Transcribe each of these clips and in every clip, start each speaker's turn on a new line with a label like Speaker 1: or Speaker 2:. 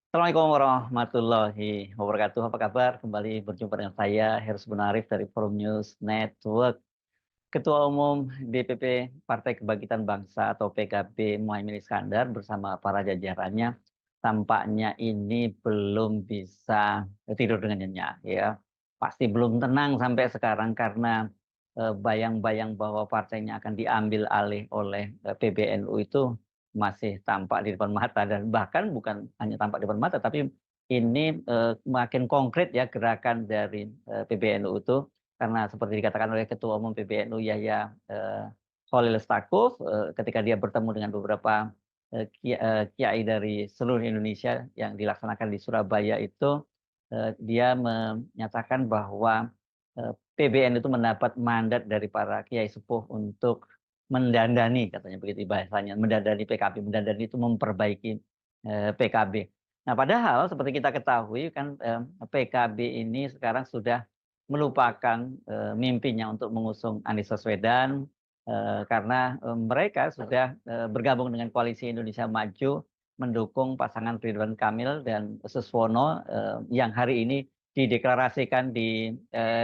Speaker 1: Assalamualaikum warahmatullahi wabarakatuh. Apa kabar? Kembali berjumpa dengan saya, Heru Munarif dari Forum News Network. Ketua Umum DPP Partai Kebangkitan Bangsa atau PKB Muhaimin Iskandar bersama para jajarannya tampaknya ini belum bisa tidur dengan nyenyak ya. Pasti belum tenang sampai sekarang karena bayang-bayang bahwa partainya akan diambil alih oleh PBNU itu masih tampak di depan mata, dan bahkan bukan hanya tampak di depan mata tapi ini makin konkret ya gerakan dari PBNU itu, karena seperti dikatakan oleh Ketua Umum PBNU Yahya Khalil Stakuf, ketika dia bertemu dengan beberapa kiai dari seluruh Indonesia yang dilaksanakan di Surabaya itu, dia menyatakan bahwa PBN itu mendapat mandat dari para kiai sepuh untuk mendandani, katanya begitu bahasanya, mendandani PKB. Mendandani itu memperbaiki PKB. Nah, padahal seperti kita ketahui kan, PKB ini sekarang sudah melupakan mimpinya untuk mengusung Anies Baswedan, karena mereka sudah bergabung dengan Koalisi Indonesia Maju mendukung pasangan Ridwan Kamil dan Suswono yang hari ini dideklarasikan di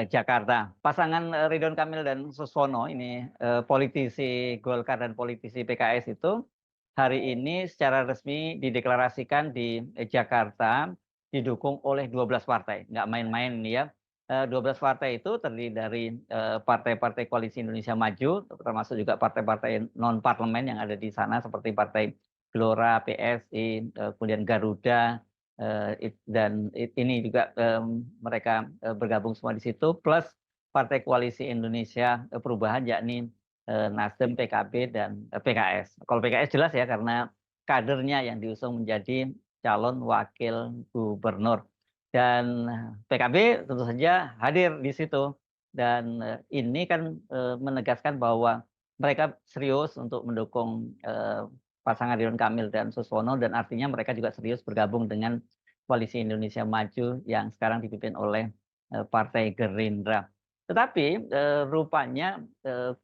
Speaker 1: Jakarta. Pasangan Ridwan Kamil dan Suswono ini politisi Golkar dan politisi PKS itu hari ini secara resmi dideklarasikan di Jakarta didukung oleh 12 partai. Nggak main-main ini ya. 12 partai itu terdiri dari partai-partai Koalisi Indonesia Maju, termasuk juga partai-partai non-parlemen yang ada di sana seperti Partai Gelora, PSI, kemudian Garuda, dan ini juga mereka bergabung semua di situ, plus Partai Koalisi Indonesia Perubahan, yakni Nasdem, PKB, dan PKS. Kalau PKS jelas ya karena kadernya yang diusung menjadi calon wakil gubernur. Dan PKB tentu saja hadir di situ. Dan ini kan menegaskan bahwa mereka serius untuk mendukung pasangan Ridwan Kamil dan Suswono, dan artinya mereka juga serius bergabung dengan Koalisi Indonesia Maju yang sekarang dipimpin oleh Partai Gerindra. Tetapi rupanya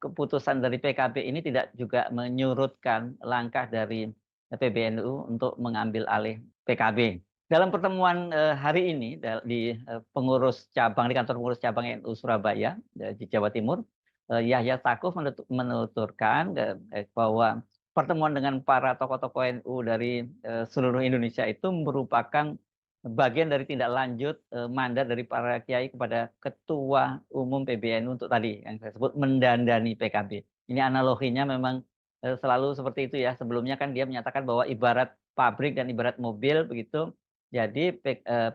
Speaker 1: keputusan dari PKB ini tidak juga menyurutkan langkah dari PBNU untuk mengambil alih PKB. Dalam pertemuan hari ini di pengurus cabang, di kantor pengurus cabang NU Surabaya di Jawa Timur, Yahya Stakuf menuturkan bahwa pertemuan dengan para tokoh-tokoh NU dari seluruh Indonesia itu merupakan bagian dari tindak lanjut mandat dari para kiai kepada Ketua Umum PBNU untuk tadi yang saya sebut mendandani PKB. Ini analoginya memang selalu seperti itu ya. Sebelumnya kan dia menyatakan bahwa ibarat pabrik dan ibarat mobil begitu. Jadi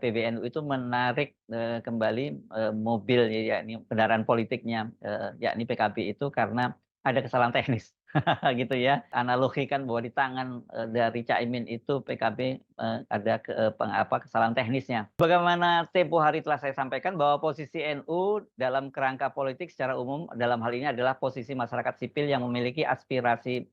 Speaker 1: PBNU itu menarik kembali mobil, yakni kendaraan politiknya, yakni PKB itu karena ada kesalahan teknis. Gitu ya. Analogikan bahwa di tangan dari Caimin itu PKB ada kesalahan teknisnya. Bagaimana tempo hari telah saya sampaikan bahwa posisi NU dalam kerangka politik secara umum dalam hal ini adalah posisi masyarakat sipil yang memiliki aspirasi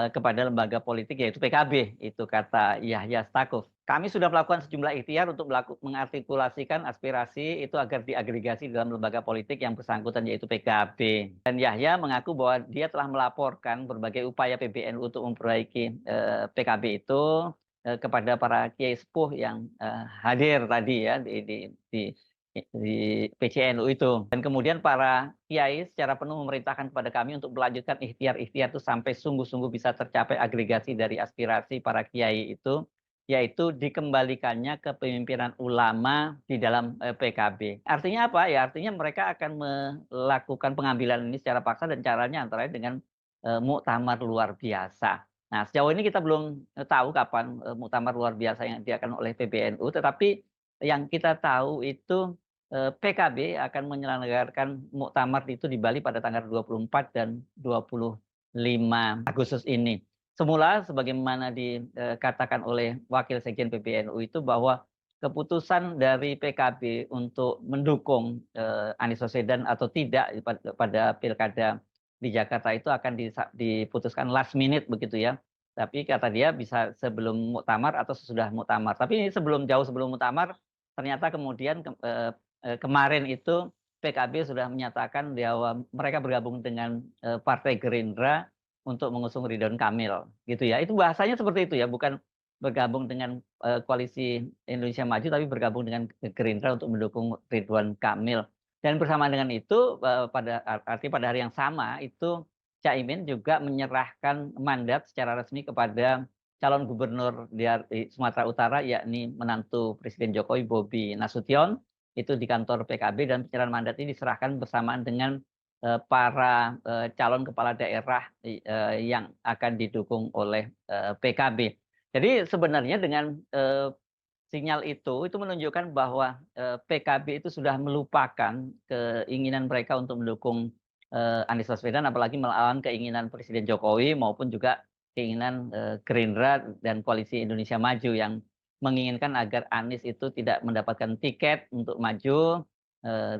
Speaker 1: kepada lembaga politik, yaitu PKB, itu kata Yahya Stakuf. Kami sudah melakukan sejumlah ikhtiar untuk mengartikulasikan aspirasi itu agar diagregasi dalam lembaga politik yang bersangkutan, yaitu PKB. Dan Yahya mengaku bahwa dia telah melaporkan berbagai upaya PBNU untuk memperbaiki PKB itu kepada para kiai sepuh yang hadir tadi ya di PCNU itu. Dan kemudian para kiai secara penuh memerintahkan kepada kami untuk melanjutkan ikhtiar-ikhtiar itu sampai sungguh-sungguh bisa tercapai agregasi dari aspirasi para kiai itu, yaitu dikembalikannya kepemimpinan ulama di dalam PKB. Artinya apa ya? Artinya mereka akan melakukan pengambilan ini secara paksa, dan caranya antara lain dengan muktamar luar biasa. Nah, sejauh ini kita belum tahu kapan muktamar luar biasa yang diadakan oleh PBNU, tetapi yang kita tahu itu PKB akan menyelenggarakan muktamar itu di Bali pada tanggal 24 dan 25 Agustus ini. Semula sebagaimana dikatakan oleh Wakil Sekjen PBNU itu bahwa keputusan dari PKB untuk mendukung Anies Baswedan atau tidak pada pilkada di Jakarta itu akan diputuskan last minute begitu ya. Tapi kata dia bisa sebelum muktamar atau sesudah muktamar. Tapi jauh sebelum muktamar ternyata kemudian kemarin itu PKB sudah menyatakan bahwa mereka bergabung dengan Partai Gerindra untuk mengusung Ridwan Kamil, gitu ya. Itu bahasanya seperti itu ya, bukan bergabung dengan, koalisi Indonesia Maju, tapi bergabung dengan Gerindra untuk mendukung Ridwan Kamil. Dan bersamaan dengan itu, artinya pada hari yang sama itu Caimin juga menyerahkan mandat secara resmi kepada calon gubernur di Sumatera Utara, yakni menantu Presiden Jokowi, Bobi Nasution, itu di kantor PKB, dan penyerahan mandat ini diserahkan bersamaan dengan, para, calon kepala daerah yang akan didukung oleh, PKB. Jadi sebenarnya dengan, sinyal itu menunjukkan bahwa, PKB itu sudah melupakan keinginan mereka untuk mendukung, Anies Baswedan, apalagi melawan keinginan Presiden Jokowi maupun juga keinginan, Gerindra dan Koalisi Indonesia Maju yang menginginkan agar Anies itu tidak mendapatkan tiket untuk maju,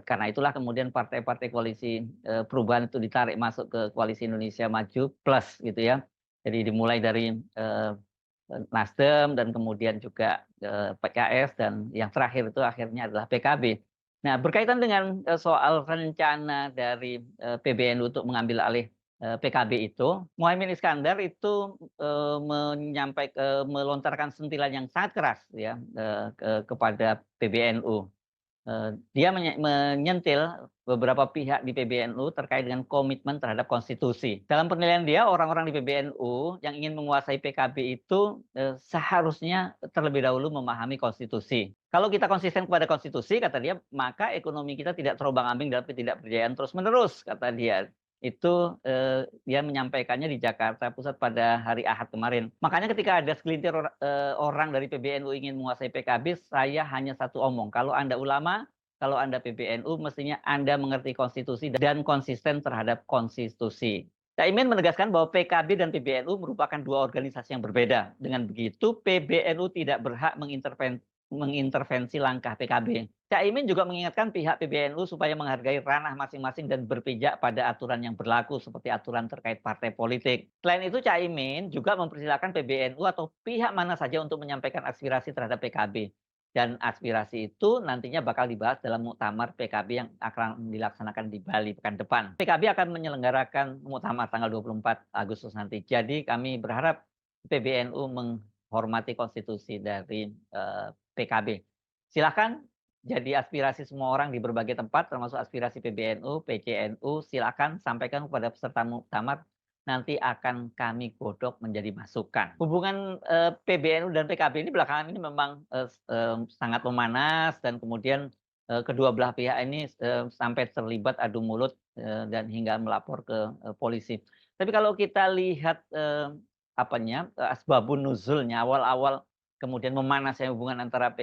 Speaker 1: karena itulah kemudian partai-partai koalisi, perubahan itu ditarik masuk ke Koalisi Indonesia Maju Plus gitu ya. Jadi dimulai dari, Nasdem dan kemudian juga, PKS, dan yang terakhir itu akhirnya adalah PKB. Nah, berkaitan dengan, soal rencana dari, PBNU untuk mengambil alih, PKB itu, Muhaimin Iskandar itu, melontarkan sentilan yang sangat keras ya, kepada PBNU. Dia menyentil beberapa pihak di PBNU terkait dengan komitmen terhadap konstitusi. Dalam penilaian dia, orang-orang di PBNU yang ingin menguasai PKB itu, seharusnya terlebih dahulu memahami konstitusi. Kalau kita konsisten kepada konstitusi, kata dia, maka ekonomi kita tidak terombang-ambing dalam ketidakberdayaan terus-menerus, kata dia. Itu, dia menyampaikannya di Jakarta Pusat pada hari Ahad kemarin. Makanya ketika ada segelintir orang dari PBNU ingin menguasai PKB, saya hanya satu omong, kalau Anda ulama, kalau Anda PBNU, mestinya Anda mengerti konstitusi dan konsisten terhadap konstitusi. Caimin menegaskan bahwa PKB dan PBNU merupakan dua organisasi yang berbeda. Dengan begitu, PBNU tidak berhak mengintervensi langkah PKB. Caimin juga mengingatkan pihak PBNU supaya menghargai ranah masing-masing dan berpijak pada aturan yang berlaku seperti aturan terkait partai politik. Selain itu, Caimin juga mempersilahkan PBNU atau pihak mana saja untuk menyampaikan aspirasi terhadap PKB. Dan aspirasi itu nantinya bakal dibahas dalam muktamar PKB yang akan dilaksanakan di Bali pekan depan. PKB akan menyelenggarakan muktamar tanggal 24 Agustus nanti. Jadi kami berharap PBNU menghormati konstitusi dari PKB. Silakan jadi aspirasi semua orang di berbagai tempat, termasuk aspirasi PBNU, PCNU, silakan sampaikan kepada peserta muktamar, nanti akan kami godok menjadi masukan. Hubungan, PBNU dan PKB ini belakangan ini memang, sangat memanas, dan kemudian, kedua belah pihak ini, sampai terlibat adu mulut, dan hingga melapor ke, polisi. Tapi kalau kita lihat, asbabun nuzulnya, awal-awal kemudian memanasnya hubungan antara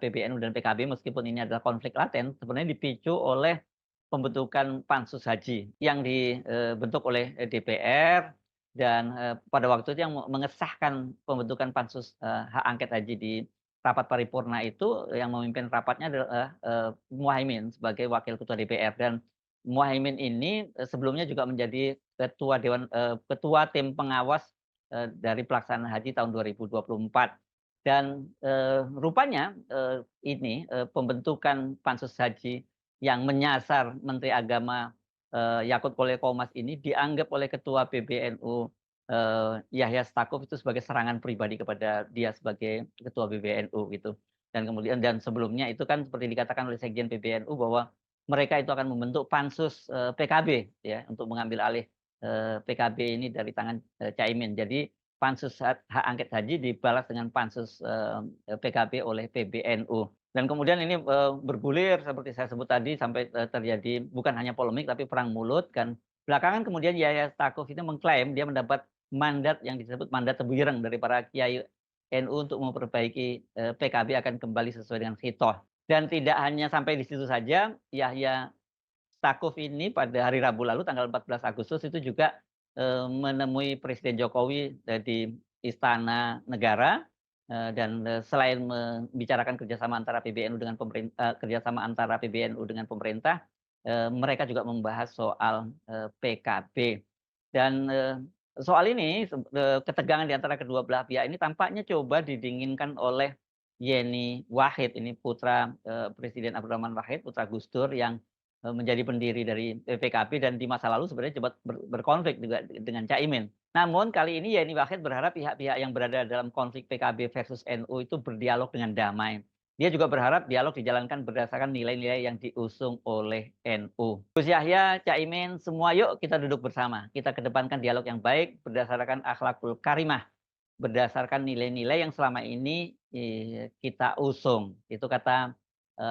Speaker 1: PBNU dan PKB, meskipun ini adalah konflik laten, sebenarnya dipicu oleh pembentukan pansus haji yang dibentuk oleh DPR, dan, pada waktu itu yang mengesahkan pembentukan pansus, hak angket haji di rapat paripurna itu, yang memimpin rapatnya adalah, Muhaimin sebagai wakil ketua DPR. Dan Muhaimin ini, sebelumnya juga menjadi ketua tim pengawas, dari pelaksanaan haji tahun 2024. Dan, rupanya, pembentukan pansus haji yang menyasar Menteri Agama, Yakut Kolil Qomas ini dianggap oleh Ketua PBNU, Yahya Stakuf itu sebagai serangan pribadi kepada dia sebagai Ketua PBNU gitu. Dan sebelumnya itu kan seperti dikatakan oleh Sekjen PBNU bahwa mereka itu akan membentuk pansus, PKB ya, untuk mengambil alih, PKB ini dari tangan, Caimin. Jadi pansus hak angket haji dibalas dengan pansus, PKB oleh PBNU. Dan kemudian ini, bergulir seperti saya sebut tadi sampai, terjadi bukan hanya polemik tapi perang mulut, kan. Belakangan kemudian Yahya Stakuf itu mengklaim dia mendapat mandat yang disebut mandat tebuireng dari para kiai NU untuk memperbaiki, PKB akan kembali sesuai dengan khitoh. Dan tidak hanya sampai di situ saja, Yahya Stakuf ini pada hari Rabu lalu tanggal 14 Agustus itu juga, menemui Presiden Jokowi, di Istana Negara, dan, selain membicarakan kerjasama antara kerjasama antara PBNU dengan pemerintah, mereka juga membahas soal, PKB. Dan, soal ini ketegangan di antara kedua belah pihak ini tampaknya coba didinginkan oleh Yeni Wahid, ini putra, Presiden Abdurrahman Wahid, putra Gus Dur yang menjadi pendiri dari PKB, dan di masa lalu sebenarnya sempat berkonflik juga dengan Caimin. Namun kali ini Yeni Wahid berharap pihak-pihak yang berada dalam konflik PKB versus NU itu berdialog dengan damai. Dia juga berharap dialog dijalankan berdasarkan nilai-nilai yang diusung oleh NU. Gus Yahya, Caimin, semua yuk kita duduk bersama. Kita kedepankan dialog yang baik berdasarkan akhlakul karimah, berdasarkan nilai-nilai yang selama ini kita usung. Itu kata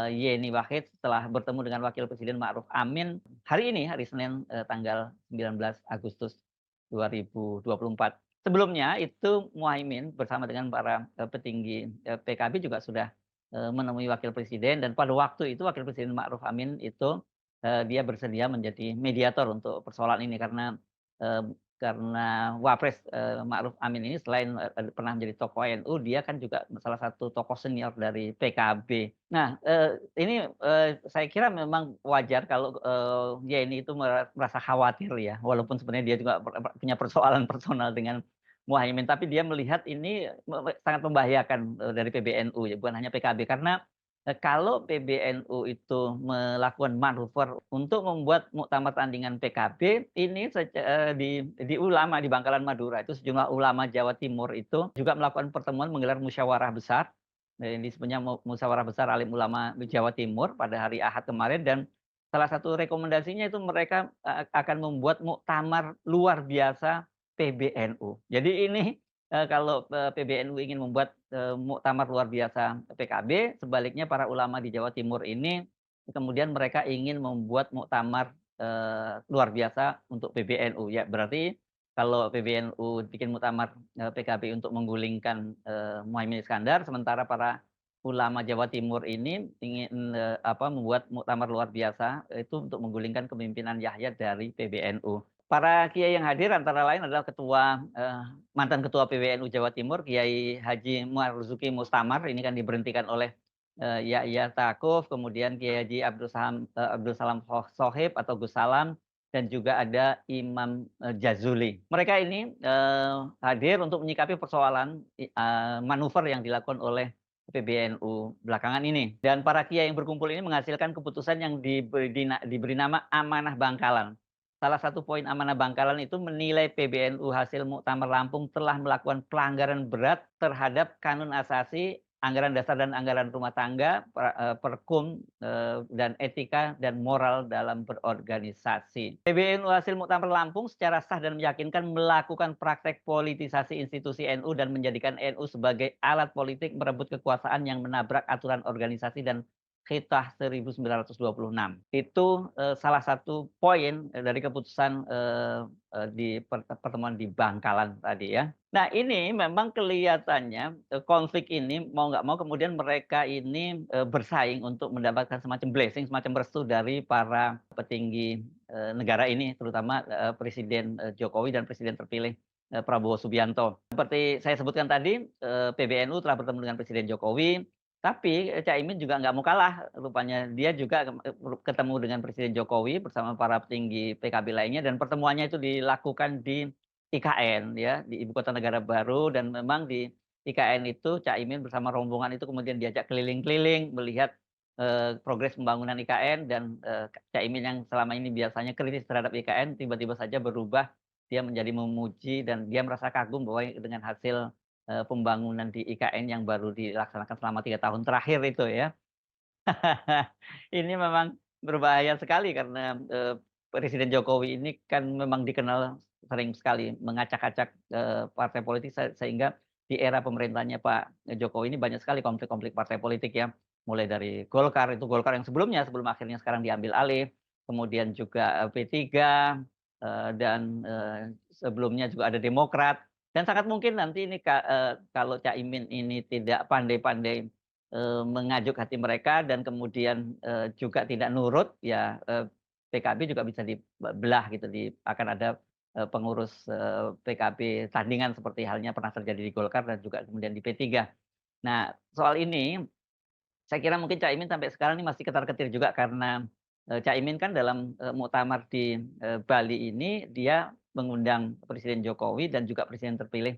Speaker 1: Yeni Wahid setelah bertemu dengan Wakil Presiden Ma'ruf Amin hari ini, hari Senin tanggal 19 Agustus 2024. Sebelumnya itu Muhaimin bersama dengan para petinggi PKB juga sudah menemui Wakil Presiden, dan pada waktu itu Wakil Presiden Ma'ruf Amin itu dia bersedia menjadi mediator untuk persoalan ini karena Wapres Ma'ruf Amin ini selain pernah menjadi tokoh NU, dia kan juga salah satu tokoh senior dari PKB. Nah, ini saya kira memang wajar kalau Yeni itu merasa khawatir ya, walaupun sebenarnya dia juga punya persoalan personal dengan Muhaimin, tapi dia melihat ini sangat membahayakan dari PBNU ya, bukan hanya PKB. Karena kalau PBNU itu melakukan manuver untuk membuat muktamar tandingan PKB, ini di ulama di Bangkalan Madura itu sejumlah ulama Jawa Timur itu juga melakukan pertemuan menggelar musyawarah besar. Nah, ini sebenarnya musyawarah besar alim ulama Jawa Timur pada hari Ahad kemarin, dan salah satu rekomendasinya itu mereka akan membuat muktamar luar biasa PBNU. Jadi ini kalau PBNU ingin membuat muktamar luar biasa PKB, sebaliknya para ulama di Jawa Timur ini kemudian mereka ingin membuat muktamar luar biasa untuk PBNU. Ya, berarti kalau PBNU bikin muktamar PKB untuk menggulingkan Muhaimin Iskandar, sementara para ulama Jawa Timur ini ingin membuat muktamar luar biasa itu untuk menggulingkan kepemimpinan Yahya dari PBNU. Para kiai yang hadir antara lain adalah mantan ketua PBNU Jawa Timur, Kiai Haji Marzuki Mustamar, ini kan diberhentikan oleh Yahya Stakuf, kemudian Kiai Haji Abdul Salam Sohib atau Gus Salam, dan juga ada Imam Jazuli. Mereka ini hadir untuk menyikapi persoalan manuver yang dilakukan oleh PBNU belakangan ini. Dan para kiai yang berkumpul ini menghasilkan keputusan yang diberi nama Amanah Bangkalan. Salah satu poin amanah Bangkalan itu menilai PBNU hasil Muktamar Lampung telah melakukan pelanggaran berat terhadap Kanun Asasi, anggaran dasar dan anggaran rumah tangga, Perkum, dan etika dan moral dalam berorganisasi. PBNU hasil Muktamar Lampung secara sah dan meyakinkan melakukan praktek politisasi institusi NU dan menjadikan NU sebagai alat politik merebut kekuasaan yang menabrak aturan organisasi dan Khitah 1926. Itu salah satu poin dari keputusan di pertemuan di Bangkalan tadi ya. Nah, ini memang kelihatannya konflik ini mau nggak mau kemudian mereka ini bersaing untuk mendapatkan semacam blessing, semacam restu dari para petinggi negara ini, terutama Presiden Jokowi dan Presiden terpilih Prabowo Subianto. Seperti saya sebutkan tadi, PBNU telah bertemu dengan Presiden Jokowi, tapi Caimin juga nggak mau kalah rupanya. Dia juga ketemu dengan Presiden Jokowi bersama para petinggi PKB lainnya, dan pertemuannya itu dilakukan di IKN ya, di Ibu Kota Negara Baru, dan memang di IKN itu Caimin bersama rombongan itu kemudian diajak keliling-keliling melihat progres pembangunan IKN, dan Caimin yang selama ini biasanya kritis terhadap IKN tiba-tiba saja berubah, dia menjadi memuji dan dia merasa kagum bahwa dengan hasil pembangunan di IKN yang baru dilaksanakan selama 3 tahun terakhir itu ya. Ini memang berbahaya sekali karena Presiden Jokowi ini kan memang dikenal sering sekali mengacak-acak partai politik, sehingga di era pemerintahnya Pak Jokowi ini banyak sekali konflik-konflik partai politik ya. Mulai dari Golkar, itu Golkar yang sebelumnya, sebelum akhirnya sekarang diambil alih, kemudian juga P3, dan sebelumnya juga ada Demokrat. Dan sangat mungkin nanti ini kalau Caimin ini tidak pandai-pandai mengajuk hati mereka dan kemudian juga tidak nurut ya, PKB juga bisa dibelah gitu, akan ada pengurus PKB tandingan seperti halnya pernah terjadi di Golkar dan juga kemudian di P3. Nah, soal ini saya kira mungkin Caimin sampai sekarang ini masih ketar-ketir juga karena Caimin kan dalam muktamar di Bali ini dia mengundang Presiden Jokowi dan juga Presiden terpilih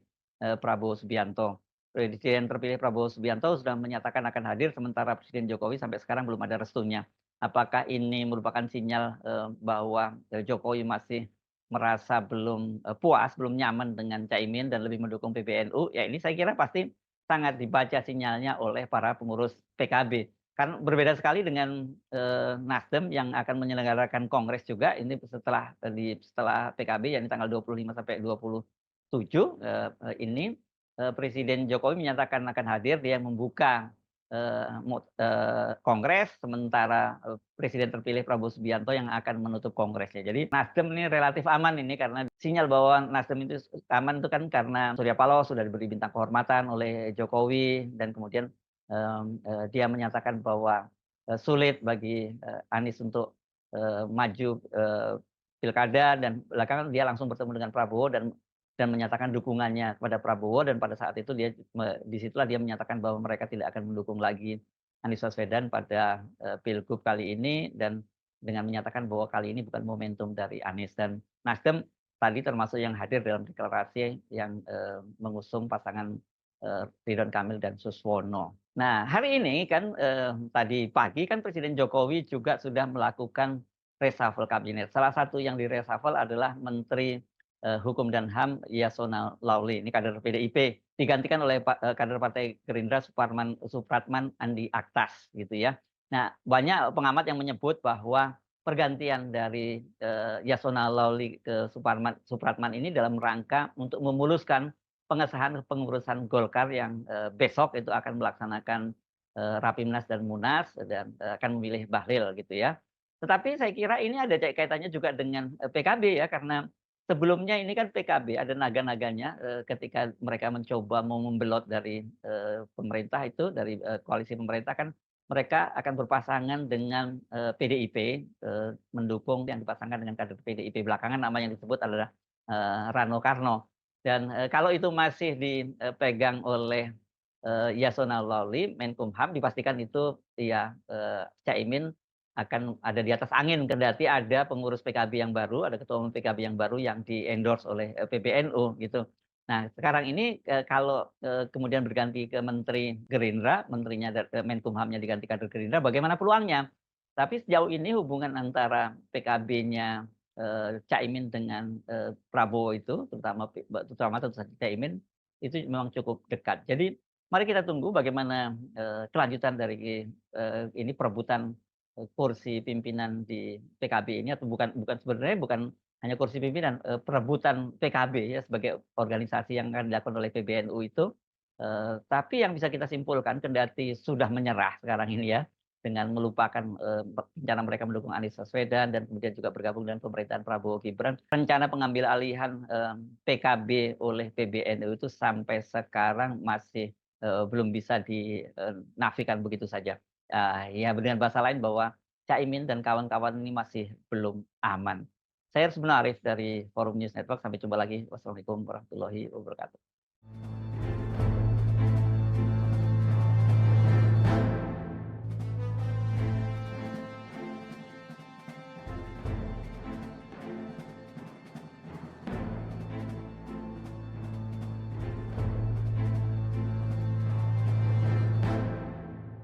Speaker 1: Prabowo Subianto. Presiden terpilih Prabowo Subianto sudah menyatakan akan hadir, sementara Presiden Jokowi sampai sekarang belum ada restunya. Apakah ini merupakan sinyal bahwa Jokowi masih merasa belum, puas, belum nyaman dengan Caimin dan lebih mendukung PBNU, ya ini saya kira pasti sangat dibaca sinyalnya oleh para pengurus PKB. Kan berbeda sekali dengan, Nasdem yang akan menyelenggarakan kongres juga ini setelah PKB yakni tanggal 25 sampai 27, ini, Presiden Jokowi menyatakan akan hadir, dia membuka, kongres, sementara, presiden terpilih Prabowo Subianto yang akan menutup kongresnya. Jadi Nasdem ini relatif aman ini karena sinyal bahwa Nasdem itu aman itu kan karena Surya Paloh sudah diberi bintang kehormatan oleh Jokowi dan kemudian, dia menyatakan bahwa, sulit bagi, Anies untuk, maju, pilkada dan belakangan dia langsung bertemu dengan Prabowo dan menyatakan dukungannya kepada Prabowo dan pada saat itu di situlah dia menyatakan bahwa mereka tidak akan mendukung lagi Anies Baswedan pada, pilgub kali ini dan dengan menyatakan bahwa kali ini bukan momentum dari Anies dan Nasdem tadi termasuk yang hadir dalam deklarasi yang, mengusung pasangan, Ridwan Kamil dan Suswono. Nah, hari ini kan, tadi pagi kan Presiden Jokowi juga sudah melakukan reshuffle kabinet. Salah satu yang di-reshuffle adalah Menteri, Hukum dan HAM Yasona Laoly, ini kader PDIP, digantikan oleh kader Partai Gerindra Supratman Andi Aktas gitu ya. Nah, banyak pengamat yang menyebut bahwa pergantian dari, Yasona Laoly ke Supratman ini dalam rangka untuk memuluskan pengesahan pengurusan Golkar yang, besok itu akan melaksanakan, Rapimnas dan Munas dan, akan memilih Bahlil gitu ya. Tetapi saya kira ini ada kaitannya juga dengan, PKB ya, karena sebelumnya ini kan PKB ada naga-naganya, ketika mereka mencoba mau membelot dari, pemerintah itu, dari, koalisi pemerintah kan mereka akan berpasangan dengan, PDIP, mendukung yang dipasangkan dengan kader PDIP. Belakangan nama yang disebut adalah, Rano Karno. Dan, kalau itu masih dipegang oleh, Yasona Lawli, Menkumham, dipastikan itu ya, Caimin akan ada di atas angin, kendati ada pengurus PKB yang baru, ada ketua umum PKB yang baru yang di-endorse oleh, PBNU gitu. Nah, sekarang ini, kalau, kemudian berganti ke Menteri Gerindra, menterinya Menkumhamnya diganti kader Gerindra, bagaimana peluangnya? Tapi sejauh ini hubungan antara PKB-nya, Caimin dengan, Prabowo itu, terutama tentu saja Caimin, itu memang cukup dekat. Jadi mari kita tunggu bagaimana, kelanjutan dari, ini perebutan kursi pimpinan di PKB ini atau sebenarnya bukan hanya kursi pimpinan, perebutan PKB ya sebagai organisasi yang akan dilakukan oleh PBNU itu, tapi yang bisa kita simpulkan kendati sudah menyerah sekarang ini ya, dengan melupakan, rencana mereka mendukung Anies Baswedan dan kemudian juga bergabung dengan pemerintahan Prabowo Gibran, rencana pengambil alihan, PKB oleh PBNU itu sampai sekarang masih, belum bisa dinafikan begitu saja. Ya dengan bahasa lain bahwa Caimin dan kawan-kawan ini masih belum aman. Saya Arif dari Forum News Network, sampai jumpa lagi. Wassalamualaikum warahmatullahi wabarakatuh.